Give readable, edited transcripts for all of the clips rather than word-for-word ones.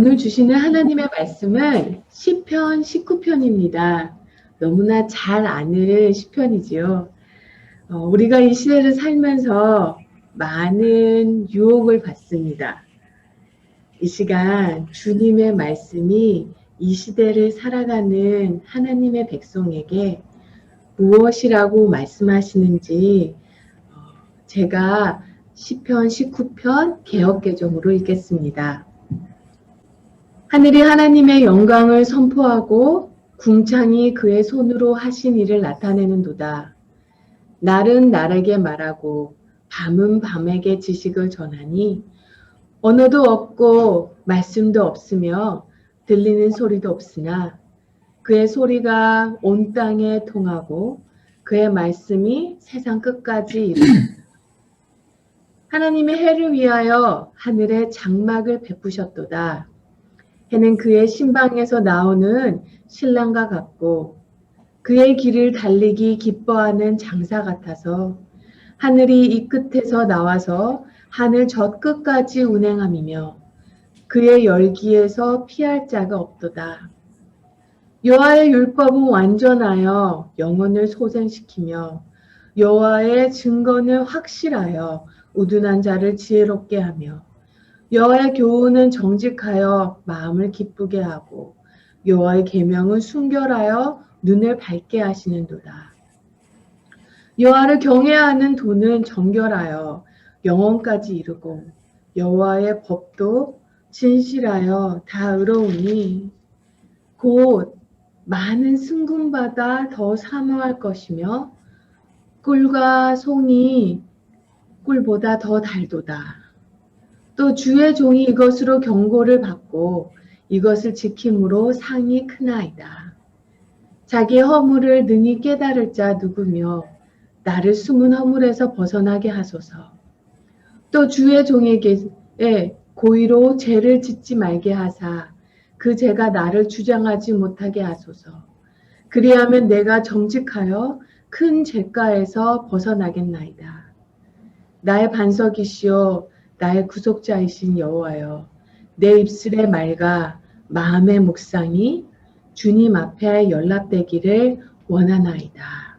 오늘 주시는 하나님의 말씀은 시편 19편입니다. 너무나 잘 아는 시편이지요. 우리가 이 시대를 살면서 많은 유혹을 받습니다. 이 시간 주님의 말씀이 이 시대를 살아가는 하나님의 백성에게 무엇이라고 말씀하시는지 제가 시편 19편 개역개정으로 읽겠습니다. 하늘이 하나님의 영광을 선포하고 궁창이 그의 손으로 하신 일을 나타내는도다. 날은 날에게 말하고 밤은 밤에게 지식을 전하니 언어도 없고 말씀도 없으며 들리는 소리도 없으나 그의 소리가 온 땅에 통하고 그의 말씀이 세상 끝까지 이르는다. 하나님의 해를 위하여 하늘에 장막을 베푸셨도다. 해는 그의 신방에서 나오는 신랑과 같고 그의 길을 달리기 기뻐하는 장사 같아서 하늘이 이 끝에서 나와서 하늘 저 끝까지 운행함이며 그의 열기에서 피할 자가 없도다. 여호와의 율법은 완전하여 영혼을 소생시키며 여호와의 증거는 확실하여 우둔한 자를 지혜롭게 하며 여호와의 교훈은 정직하여 마음을 기쁘게 하고 여호와의 계명은 순결하여 눈을 밝게 하시는도다. 여호와를 경외하는 도는 정결하여 영원까지 이르고 여호와의 법도 진실하여 다 의로우니 곧 많은 승금보다 더 사모할 것이며 꿀과 송이 꿀보다 더 달도다. 또 주의 종이 이것으로 경고를 받고 이것을 지킴으로 상이 크나이다. 자기의 허물을 능히 깨달을 자 누구며 나를 숨은 허물에서 벗어나게 하소서. 또 주의 종에게 고의로 죄를 짓지 말게 하사 그 죄가 나를 주장하지 못하게 하소서. 그리하면 내가 정직하여 큰 죄가에서 벗어나겠나이다. 나의 반석이시오 나의 구속자이신 여호와여, 내 입술의 말과 마음의 묵상이 주님 앞에 연락되기를 원하나이다.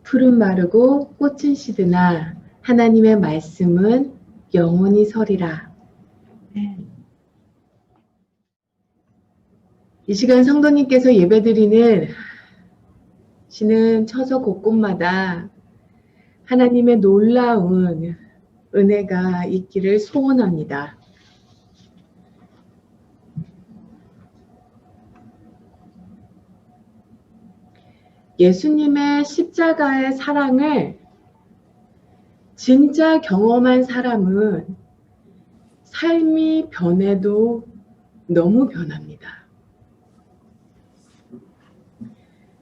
풀은 마르고 꽃은 시드나 하나님의 말씀은 영원히 서리라. 이 시간 성도님께서 예배드리는 시는 처서 곳곳마다 하나님의 놀라운 은혜가 있기를 소원합니다. 예수님의 십자가의 사랑을 진짜 경험한 사람은 삶이 변해도 너무 변합니다.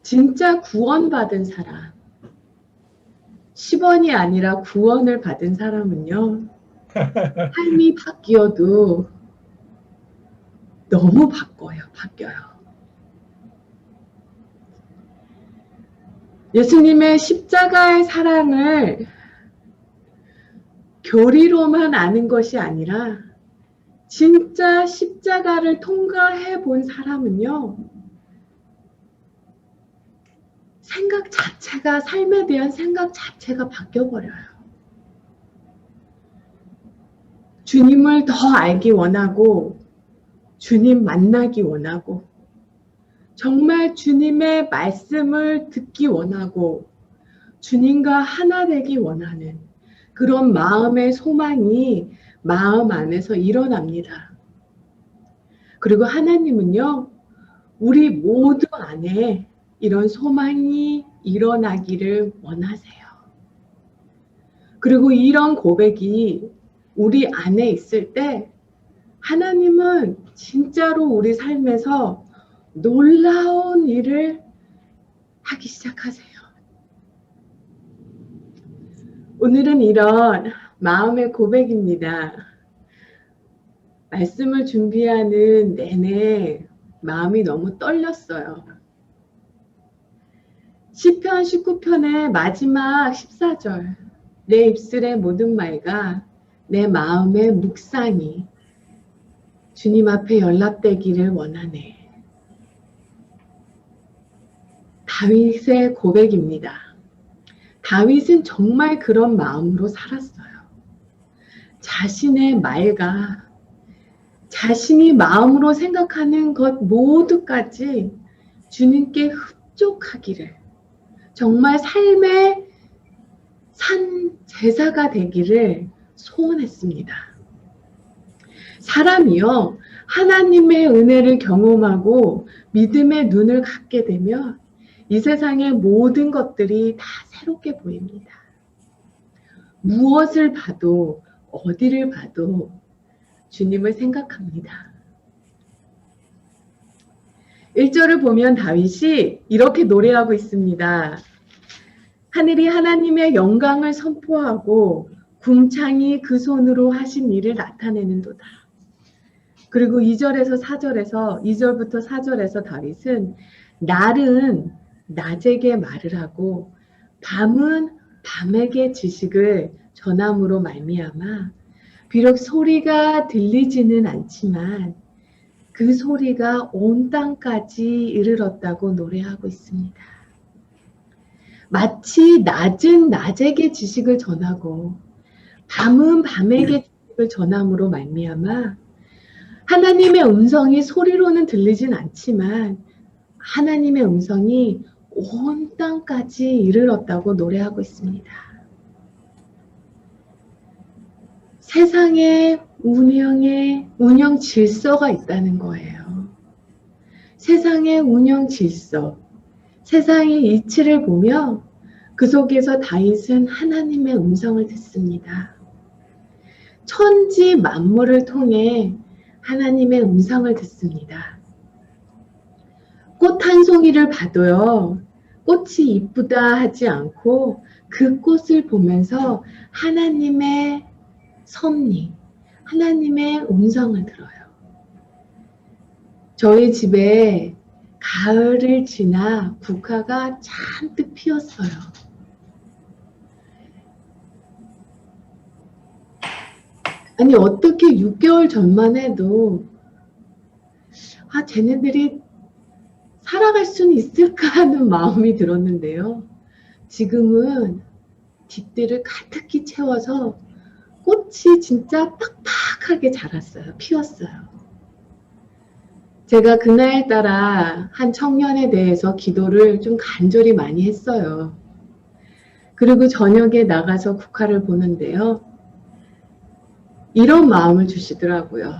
진짜 구원받은 사람, 10원이 아니라 9원을 받은 사람은요, 삶이 바뀌어도 너무 바뀌어요. 예수님의 십자가의 사랑을 교리로만 아는 것이 아니라 진짜 십자가를 통과해 본 사람은요, 생각 자체가, 삶에 대한 생각 자체가 바뀌어버려요. 주님을 더 알기 원하고, 주님 만나기 원하고, 정말 주님의 말씀을 듣기 원하고, 주님과 하나 되기 원하는 그런 마음의 소망이 마음 안에서 일어납니다. 그리고 하나님은요, 우리 모두 안에 이런 소망이 일어나기를 원하세요. 그리고 이런 고백이 우리 안에 있을 때 하나님은 진짜로 우리 삶에서 놀라운 일을 하기 시작하세요. 오늘은 이런 마음의 고백입니다. 말씀을 준비하는 내내 마음이 너무 떨렸어요. 시편 19편의 마지막 14절 내 입술의 모든 말과 내 마음의 묵상이 주님 앞에 연락되기를 원하네. 다윗의 고백입니다. 다윗은 정말 그런 마음으로 살았어요. 자신의 말과 자신이 마음으로 생각하는 것 모두까지 주님께 흡족하기를, 정말 삶의 산 제사가 되기를 소원했습니다. 사람이요, 하나님의 은혜를 경험하고 믿음의 눈을 갖게 되면 이 세상의 모든 것들이 다 새롭게 보입니다. 무엇을 봐도, 어디를 봐도 주님을 생각합니다. 1절을 보면 다윗이 이렇게 노래하고 있습니다. 하늘이 하나님의 영광을 선포하고 궁창이 그 손으로 하신 일을 나타내는도다. 그리고 2절부터 4절에서 다윗은 날은 낮에게 말을 하고 밤은 밤에게 지식을 전함으로 말미암아 비록 소리가 들리지는 않지만 그 소리가 온 땅까지 이르렀다고 노래하고 있습니다. 마치 낮은 낮에게 지식을 전하고 밤은 밤에게 지식을 전함으로 말미암아 하나님의 음성이 소리로는 들리진 않지만 하나님의 음성이 온 땅까지 이르렀다고 노래하고 있습니다. 세상에 운영 질서가 있다는 거예요. 세상의 운영 질서, 세상의 이치를 보며 그 속에서 다윗은 하나님의 음성을 듣습니다. 천지 만물을 통해 하나님의 음성을 듣습니다. 꽃 한 송이를 봐도요, 꽃이 이쁘다 하지 않고 그 꽃을 보면서 하나님의 섭리, 하나님의 음성을 들어요. 저희 집에 가을을 지나 국화가 잔뜩 피었어요. 아니 어떻게 6개월 전만 해도 쟤네들이 살아갈 수는 있을까 하는 마음이 들었는데요. 지금은 뒷뜰을 가득히 채워서 꽃이 진짜 팍팍하게 자랐어요. 피었어요. 제가 그날따라 한 청년에 대해서 기도를 좀 간절히 많이 했어요. 그리고 저녁에 나가서 국화를 보는데요. 이런 마음을 주시더라고요.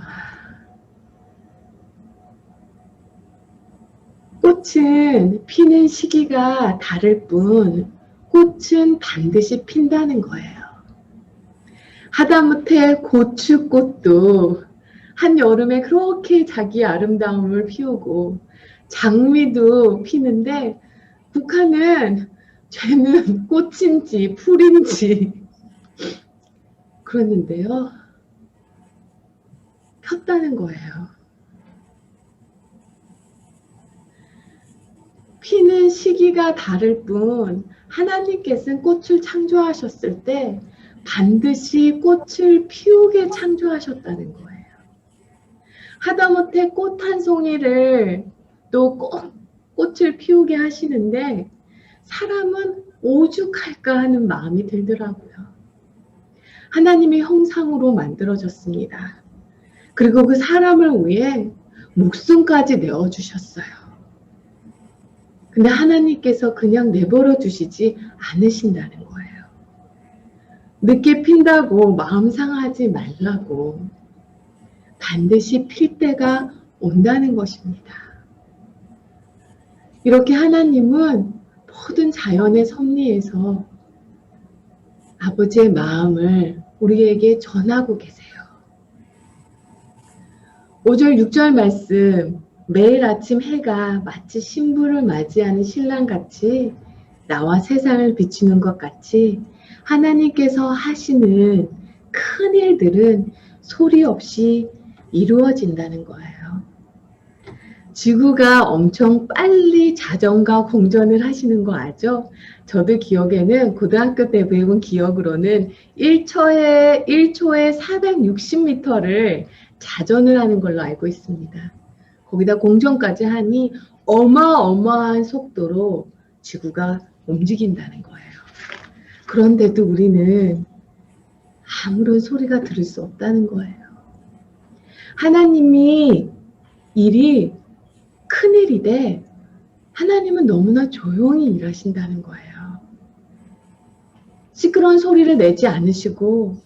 꽃은 피는 시기가 다를 뿐 꽃은 반드시 핀다는 거예요. 하다못해 고추꽃도 한여름에 그렇게 자기 아름다움을 피우고 장미도 피는데 국화는 쟤는 꽃인지 풀인지 그랬는데요. 폈다는 거예요. 피는 시기가 다를 뿐 하나님께서는 꽃을 창조하셨을 때 반드시 꽃을 피우게 창조하셨다는 거예요. 하다못해 꽃 한 송이를 또 꽃을 피우게 하시는데 사람은 오죽할까 하는 마음이 들더라고요. 하나님의 형상으로 만들어졌습니다. 그리고 그 사람을 위해 목숨까지 내어주셨어요. 근데 하나님께서 그냥 내버려 두시지 않으신다는 거예요. 늦게 핀다고 마음 상하지 말라고 반드시 필 때가 온다는 것입니다. 이렇게 하나님은 모든 자연의 섭리에서 아버지의 마음을 우리에게 전하고 계세요. 5절 6절 말씀, 매일 아침 해가 마치 신부를 맞이하는 신랑같이 나와 세상을 비추는 것 같이 하나님께서 하시는 큰 일들은 소리 없이 이루어진다는 거예요. 지구가 엄청 빨리 자전거 공전을 하시는 거 아죠? 저도 기억에는 고등학교 때 배운 기억으로는 1초에 460m를 자전을 하는 걸로 알고 있습니다. 거기다 공전까지 하니 어마어마한 속도로 지구가 움직인다는 거예요. 그런데도 우리는 아무런 소리가 들을 수 없다는 거예요. 하나님이 일이 큰일이되 하나님은 너무나 조용히 일하신다는 거예요. 시끄러운 소리를 내지 않으시고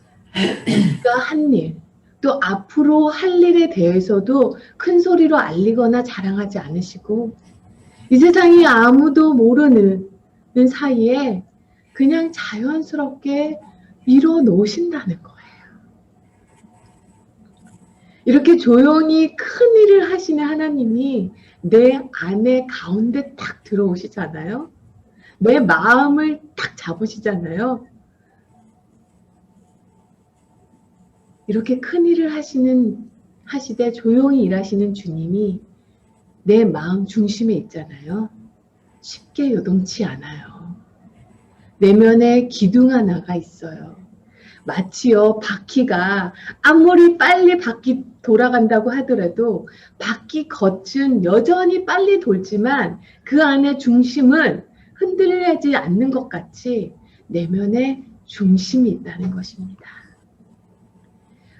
우리가 한 일, 또 앞으로 할 일에 대해서도 큰 소리로 알리거나 자랑하지 않으시고 이 세상이 아무도 모르는 사이에 그냥 자연스럽게 이뤄 놓으신다는 거예요. 이렇게 조용히 큰 일을 하시는 하나님이 내 안에 가운데 딱 들어오시잖아요. 내 마음을 딱 잡으시잖아요. 이렇게 큰 일을 하시되 조용히 일하시는 주님이 내 마음 중심에 있잖아요. 쉽게 요동치 않아요. 내면에 기둥 하나가 있어요. 마치요 바퀴가 아무리 빨리 바퀴 돌아간다고 하더라도 바퀴 겉은 여전히 빨리 돌지만 그 안에 중심은 흔들리지 않는 것 같이 내면에 중심이 있다는 것입니다.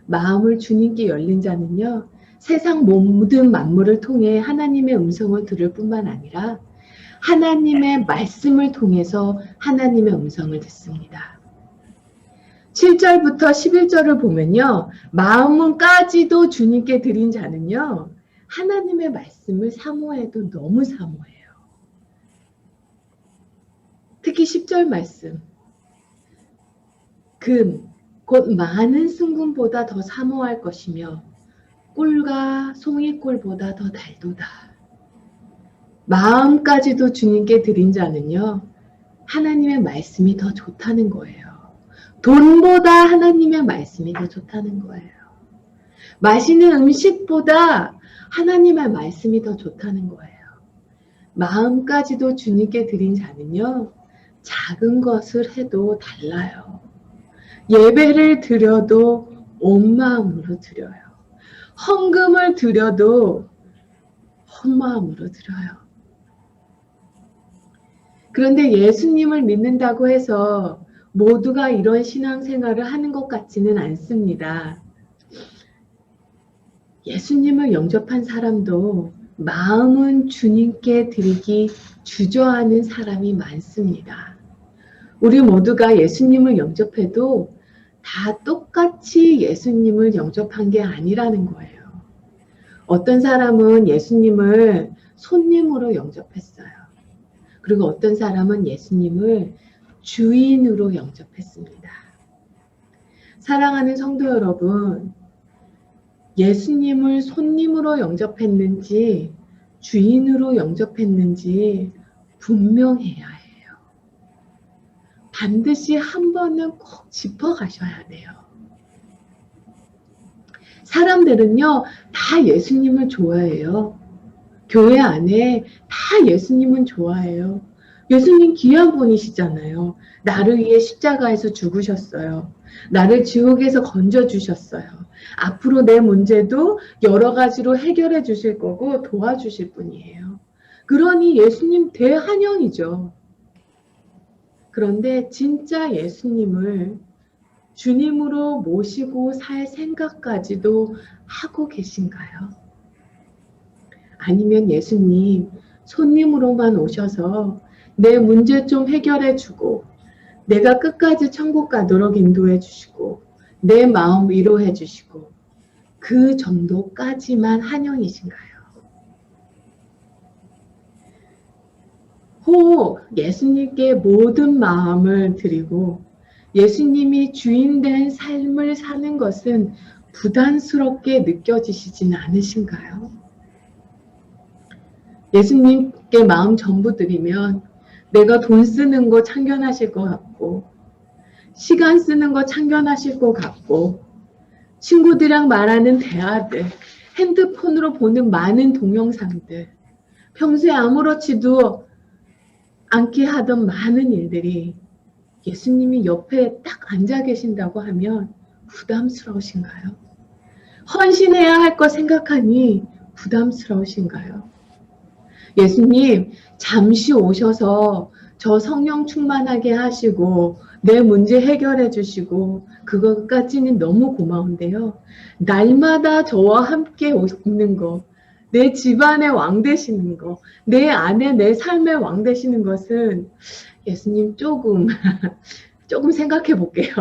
마음을 주님께 열린 자는요, 세상 모든 만물을 통해 하나님의 음성을 들을 뿐만 아니라 하나님의 말씀을 통해서 하나님의 음성을 듣습니다. 7절부터 11절을 보면요, 마음은까지도 주님께 드린 자는요, 하나님의 말씀을 사모해도 너무 사모해요. 특히 10절 말씀, 금, 곧 많은 순금보다 더 사모할 것이며 꿀과 송이꿀보다 더 달도다. 마음까지도 주님께 드린 자는요, 하나님의 말씀이 더 좋다는 거예요. 돈보다 하나님의 말씀이 더 좋다는 거예요. 마시는 음식보다 하나님의 말씀이 더 좋다는 거예요. 마음까지도 주님께 드린 자는요, 작은 것을 해도 달라요. 예배를 드려도 온 마음으로 드려요. 헌금을 드려도 온 마음으로 드려요. 그런데 예수님을 믿는다고 해서 모두가 이런 신앙생활을 하는 것 같지는 않습니다. 예수님을 영접한 사람도 마음은 주님께 드리기 주저하는 사람이 많습니다. 우리 모두가 예수님을 영접해도 다 똑같이 예수님을 영접한 게 아니라는 거예요. 어떤 사람은 예수님을 손님으로 영접했어요. 그리고 어떤 사람은 예수님을 주인으로 영접했습니다. 사랑하는 성도 여러분, 예수님을 손님으로 영접했는지 주인으로 영접했는지 분명해야 해요. 반드시 한 번은 꼭 짚어가셔야 돼요. 사람들은요, 다 예수님을 좋아해요. 교회 안에 다 예수님은 좋아해요. 예수님 귀한 분이시잖아요. 나를 위해 십자가에서 죽으셨어요. 나를 지옥에서 건져주셨어요. 앞으로 내 문제도 여러 가지로 해결해 주실 거고 도와주실 분이에요. 그러니 예수님 대환영이죠. 그런데 진짜 예수님을 주님으로 모시고 살 생각까지도 하고 계신가요? 아니면 예수님 손님으로만 오셔서 내 문제 좀 해결해 주고 내가 끝까지 천국 가도록 인도해 주시고 내 마음 위로해 주시고 그 정도까지만 한영이신가요? 혹 예수님께 모든 마음을 드리고 예수님이 주인된 삶을 사는 것은 부담스럽게 느껴지시진 않으신가요? 예수님께 마음 전부 드리면 내가 돈 쓰는 거 참견하실 것 같고 시간 쓰는 거 참견하실 것 같고 친구들이랑 말하는 대화들, 핸드폰으로 보는 많은 동영상들, 평소에 아무렇지도 않게 하던 많은 일들이 예수님이 옆에 딱 앉아 계신다고 하면 부담스러우신가요? 헌신해야 할 것 생각하니 부담스러우신가요? 예수님, 잠시 오셔서 저 성령 충만하게 하시고 내 문제 해결해 주시고 그것까지는 너무 고마운데요. 날마다 저와 함께 있는 거, 내 집안의 왕 되시는 거, 내 안에 내 삶의 왕 되시는 것은 예수님 조금 생각해 볼게요.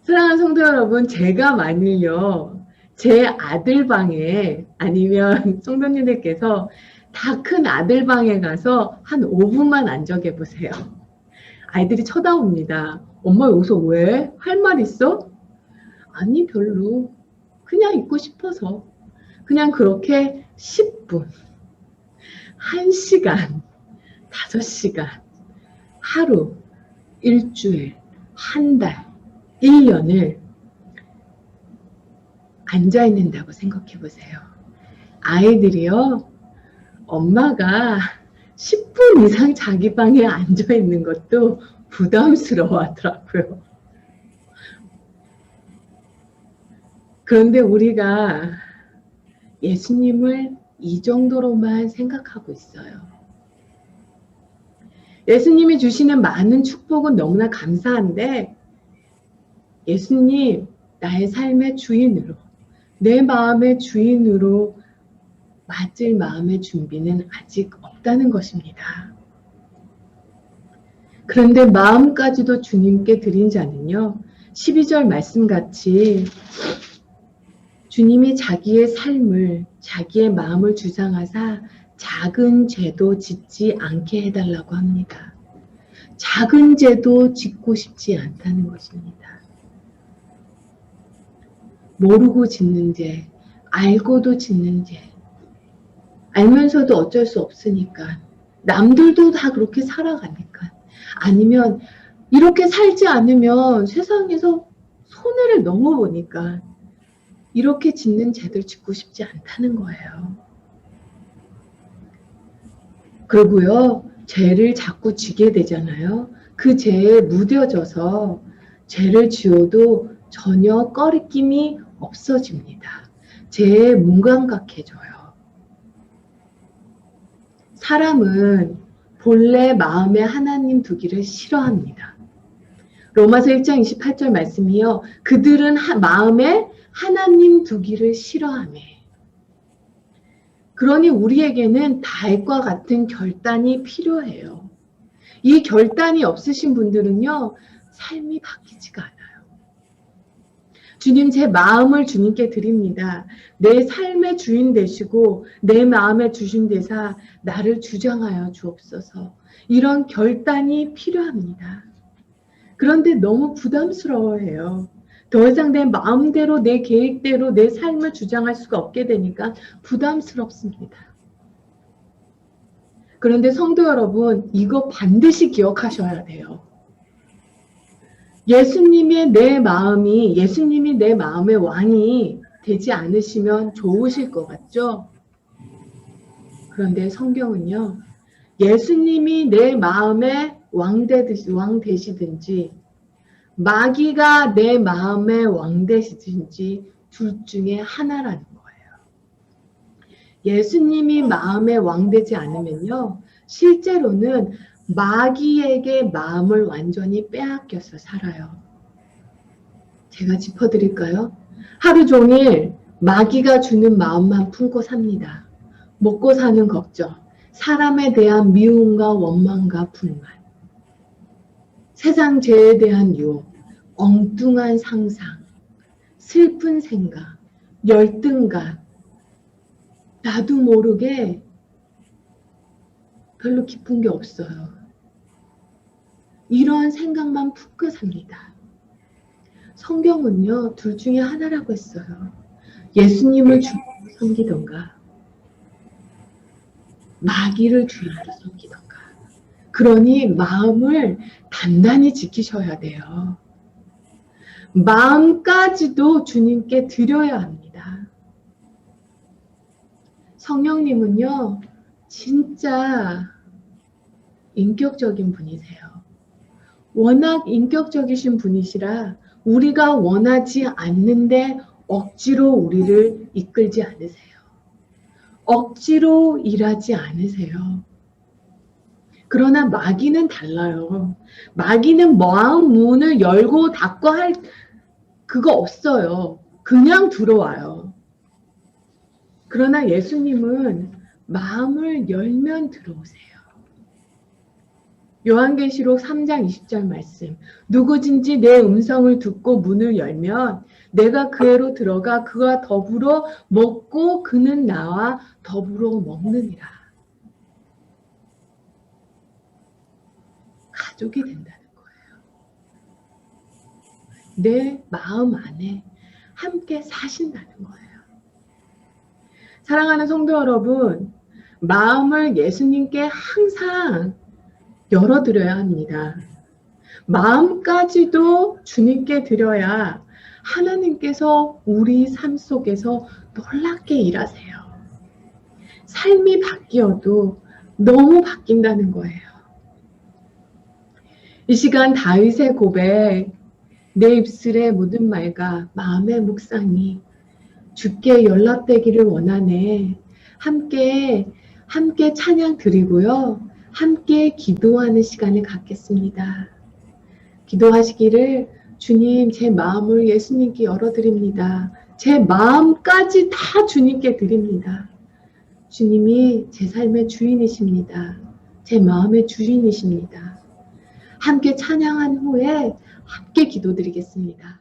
사랑하는 성도 여러분, 제가 만일요, 제 아들 방에 아니면 성도님들께서 다 큰 아들 방에 가서 한 5분만 앉아 계보세요. 아이들이 쳐다봅니다. 엄마 여기서 왜? 할 말 있어? 아니 별로. 그냥 있고 싶어서. 그냥 그렇게 10분, 1시간, 5시간, 하루, 일주일, 한 달, 1년을 앉아 있는다고 생각해 보세요. 아이들이요, 엄마가 10분 이상 자기 방에 앉아 있는 것도 부담스러워 하더라고요. 그런데 우리가 예수님을 이 정도로만 생각하고 있어요. 예수님이 주시는 많은 축복은 너무나 감사한데 예수님, 나의 삶의 주인으로, 내 마음의 주인으로 맞을 마음의 준비는 아직 없다는 것입니다. 그런데 마음까지도 주님께 드린 자는요, 12절 말씀같이 주님이 자기의 삶을, 자기의 마음을 주장하사 작은 죄도 짓지 않게 해달라고 합니다. 작은 죄도 짓고 싶지 않다는 것입니다. 모르고 짓는 죄, 알고도 짓는 죄, 알면서도 어쩔 수 없으니까, 남들도 다 그렇게 살아가니까, 아니면 이렇게 살지 않으면 세상에서 손해를 너무 보니까 이렇게 짓는 죄들 짓고 싶지 않다는 거예요. 그리고요, 죄를 자꾸 지게 되잖아요. 그 죄에 무뎌져서 죄를 지어도 전혀 꺼리낌이 없어집니다. 죄에 무감각해져요. 사람은 본래 마음에 하나님 두기를 싫어합니다. 로마서 1장 28절 말씀이요. 그들은 마음에 하나님 두기를 싫어하며. 그러니 우리에게는 다윗과 같은 결단이 필요해요. 이 결단이 없으신 분들은요, 삶이 바뀌지가 않아요. 주님, 제 마음을 주님께 드립니다. 내 삶의 주인 되시고 내 마음의 주신 되사 나를 주장하여 주옵소서. 이런 결단이 필요합니다. 그런데 너무 부담스러워해요. 더 이상 내 마음대로 내 계획대로 내 삶을 주장할 수가 없게 되니까 부담스럽습니다. 그런데 성도 여러분, 이거 반드시 기억하셔야 돼요. 예수님이 내 마음의 왕이 되지 않으시면 좋으실 것 같죠? 그런데 성경은요, 예수님이 내 마음의 왕 되시든지, 마귀가 내 마음의 왕 되시든지, 둘 중에 하나라는 거예요. 예수님이 마음의 왕 되지 않으면요, 실제로는 마귀에게 마음을 완전히 빼앗겨서 살아요. 제가 짚어드릴까요? 하루 종일 마귀가 주는 마음만 품고 삽니다. 먹고 사는 걱정, 사람에 대한 미움과 원망과 불만, 세상 죄에 대한 유혹, 엉뚱한 상상, 슬픈 생각, 열등감, 나도 모르게 별로 기쁜 게 없어요. 이런 생각만 품고 삽니다. 성경은요, 둘 중에 하나라고 했어요. 예수님을 주로 섬기던가, 마귀를 주로 섬기던가. 그러니 마음을 단단히 지키셔야 돼요. 마음까지도 주님께 드려야 합니다. 성령님은요, 진짜 인격적인 분이세요. 워낙 인격적이신 분이시라 우리가 원하지 않는데 억지로 우리를 이끌지 않으세요. 억지로 일하지 않으세요. 그러나 마귀는 달라요. 마귀는 마음 문을 열고 닫고 할 그거 없어요. 그냥 들어와요. 그러나 예수님은 마음을 열면 들어오세요. 요한계시록 3장 20절 말씀. 누구든지 내 음성을 듣고 문을 열면 내가 그애로 들어가 그와 더불어 먹고 그는 나와 더불어 먹느니라. 가족이 된다는 거예요. 내 마음 안에 함께 사신다는 거예요. 사랑하는 성도 여러분, 마음을 예수님께 항상 열어드려야 합니다. 마음까지도 주님께 드려야 하나님께서 우리 삶 속에서 놀랍게 일하세요. 삶이 바뀌어도 너무 바뀐다는 거예요. 이 시간 다윗의 고백, 내 입술의 모든 말과 마음의 묵상이 주께 연락되기를 원하네. 함께 찬양 드리고요. 함께 기도하는 시간을 갖겠습니다. 기도하시기를 주님 제 마음을 예수님께 열어드립니다. 제 마음까지 다 주님께 드립니다. 주님이 제 삶의 주인이십니다. 제 마음의 주인이십니다. 함께 찬양한 후에 함께 기도드리겠습니다.